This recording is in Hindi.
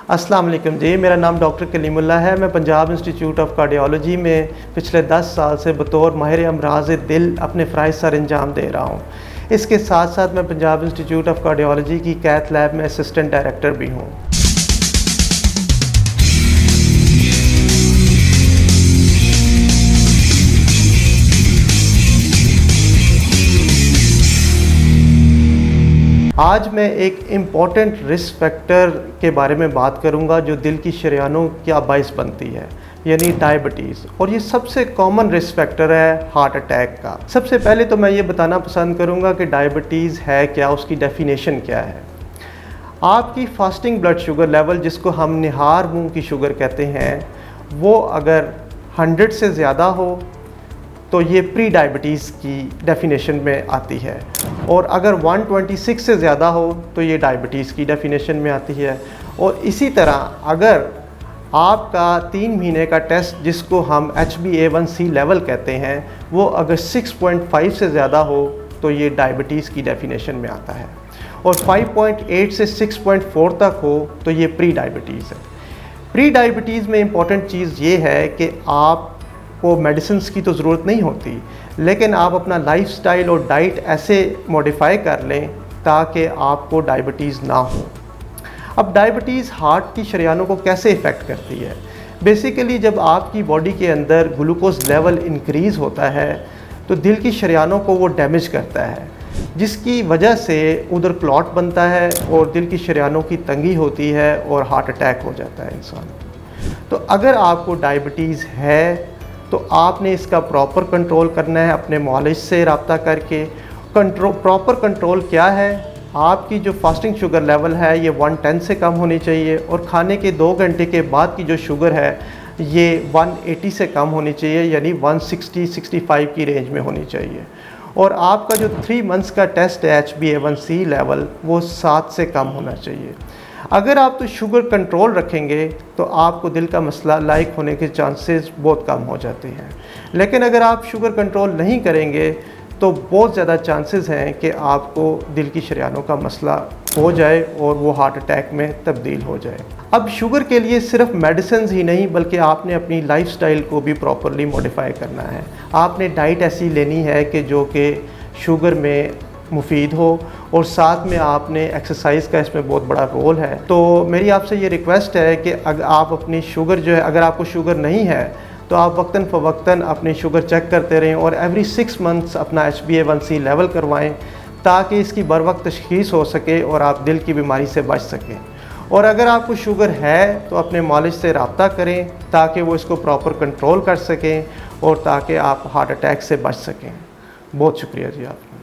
अस्सलाम वालेकुम जी, मेरा नाम डॉक्टर कलीमुल्लाह है। मैं पंजाब इंस्टीट्यूट ऑफ कार्डियोलॉजी में पिछले 10 साल से बतौर माहिर अमराज़ दिल अपने फ़राइज़ सर अंजाम दे रहा हूँ। इसके साथ साथ मैं पंजाब इंस्टीट्यूट ऑफ कार्डियोलॉजी की कैथ लैब में असिस्टेंट डायरेक्टर भी हूँ। आज मैं एक इम्पॉर्टेंट रिस्क फैक्टर के बारे में बात करूंगा जो दिल की शरीयानों का बाइस बनती है, यानी डायबिटीज़। और ये सबसे कॉमन रिस्क फैक्टर है हार्ट अटैक का। सबसे पहले तो मैं ये बताना पसंद करूंगा कि डायबिटीज़ है क्या, उसकी डेफिनेशन क्या है। आपकी फास्टिंग ब्लड शुगर लेवल, जिसको हम निहार मुंह की शुगर कहते हैं, वो अगर 100 से ज़्यादा हो तो ये प्री डायबिटीज़ की डेफिनेशन में आती है, और अगर 126 से ज़्यादा हो तो ये डायबिटीज़ की डेफिनेशन में आती है। और इसी तरह अगर आपका 3 महीने का टेस्ट, जिसको हम HbA1c लेवल कहते हैं, वो अगर 6.5 से ज़्यादा हो तो ये डायबिटीज़ की डेफिनेशन में आता है, और 5.8 से 6.4 तक हो तो ये प्री डायबिटीज़ है। प्री डायबिटीज़ में इम्पॉर्टेंट चीज़ ये है कि आपको मेडिसिन्स की तो ज़रूरत नहीं होती, लेकिन आप अपना लाइफस्टाइल और डाइट ऐसे मॉडिफाई कर लें ताकि आपको डायबिटीज़ ना हो। अब डायबिटीज़ हार्ट की शरीयानों को कैसे इफ़ेक्ट करती है? बेसिकली जब आपकी बॉडी के अंदर ग्लूकोज लेवल इंक्रीज़ होता है तो दिल की शरीयानों को वो डैमेज करता है, जिसकी वजह से उधर क्लॉट बनता है और दिल की शरीयानों की तंगी होती है और हार्ट अटैक हो जाता है इंसान को। तो अगर आपको डायबिटीज़ है तो आपने इसका प्रॉपर कंट्रोल करना है अपने मुआलिज से रब्ता करके। प्रॉपर कंट्रोल क्या है? आपकी जो फास्टिंग शुगर लेवल है ये 110 से कम होनी चाहिए, और खाने के 2 घंटे के बाद की जो शुगर है ये 180 से कम होनी चाहिए, यानी 160-65 की रेंज में होनी चाहिए। और आपका जो 3 मंथ्स का टेस्ट है HbA1c लेवल, वो 7 से कम होना चाहिए। अगर आप तो शुगर कंट्रोल रखेंगे तो आपको दिल का मसला लाइक होने के चांसेस बहुत कम हो जाते हैं, लेकिन अगर आप शुगर कंट्रोल नहीं करेंगे तो बहुत ज़्यादा चांसेस हैं कि आपको दिल की शरीयानों का मसला हो जाए और वो हार्ट अटैक में तब्दील हो जाए। अब शुगर के लिए सिर्फ मेडिसिन ही नहीं, बल्कि आपने अपनी लाइफस्टाइल को भी प्रॉपरली मॉडिफाई करना है। आपने डाइट ऐसी लेनी है कि जो कि शुगर में मुफीद हो, और साथ में आपने एक्सरसाइज का इसमें बहुत बड़ा रोल है। तो मेरी आपसे ये रिक्वेस्ट है कि अगर आप अपनी शुगर जो है, अगर आपको शुगर नहीं है तो आप वक्तन फ़वक्तन अपनी शुगर चेक करते रहें, और एवरी 6 मंथ्स अपना HbA1c लेवल करवाएं ताकि इसकी बर वक्त तशख़ीस हो सके और आप दिल की बीमारी से बच सकें। और अगर आपको शुगर है तो अपने मालिज से रब्ता करें ताकि वो इसको प्रॉपर कंट्रोल कर सकें और ताकि आप हार्ट अटैक से बच सकें। बहुत शुक्रिया जी आप।